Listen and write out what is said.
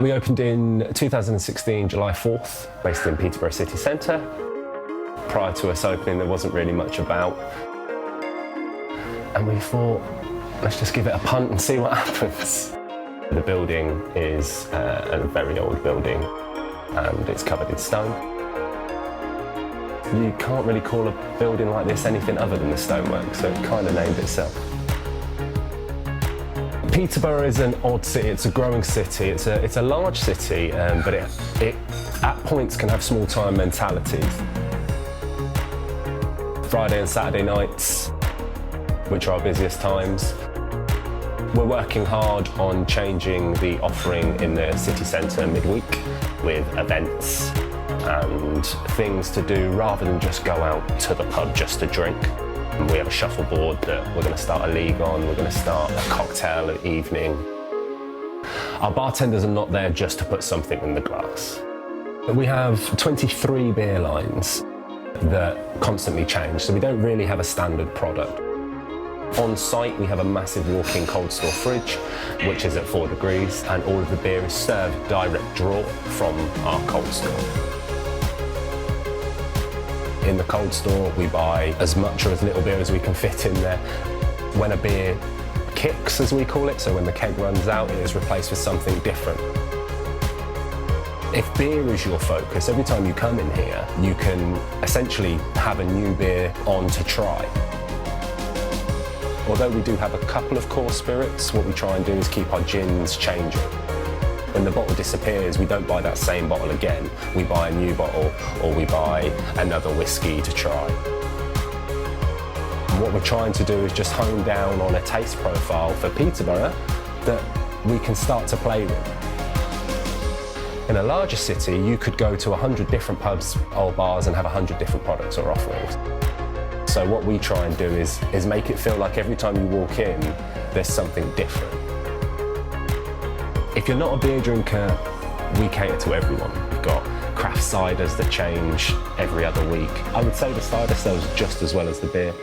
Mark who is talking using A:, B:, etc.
A: We opened in 2016, July 4th, based in Peterborough city centre. Prior to us opening, there wasn't really much about. And we thought, let's just give it a punt and see what happens. The building is a very old building and it's covered in stone. You can't really call a building like this anything other than the Stoneworks, so it kind of named itself. Peterborough is an odd city, it's a growing city, it's a large city, but it at points can have small time mentalities. Friday and Saturday nights, which are our busiest times. We're working hard on changing the offering in the city centre midweek with events and things to do rather than just go out to the pub just to drink. We have a shuffleboard that we're going to start a league on, we're going to start a cocktail evening. Our bartenders are not there just to put something in the glass. We have 23 beer lines that constantly change, so we don't really have a standard product. On site we have a massive walk-in cold store fridge, which is at 4 degrees, and all of the beer is served direct draw from our cold store. In the cold store, we buy as much or as little beer as we can fit in there. When a beer kicks, as we call it, so when the keg runs out, it is replaced with something different. If beer is your focus, every time you come in here, you can essentially have a new beer on to try. Although we do have a couple of core spirits, what we try and do is keep our gins changing. When the bottle disappears, we don't buy that same bottle again. We buy a new bottle or we buy another whiskey to try. And what we're trying to do is just hone down on a taste profile for Peterborough that we can start to play with. In a larger city, you could go to 100 different pubs or bars and have 100 different products or offerings. So what we try and do is make it feel like every time you walk in, there's something different. If you're not a beer drinker, we cater to everyone. We've got craft ciders that change every other week. I would say the cider sells just as well as the beer.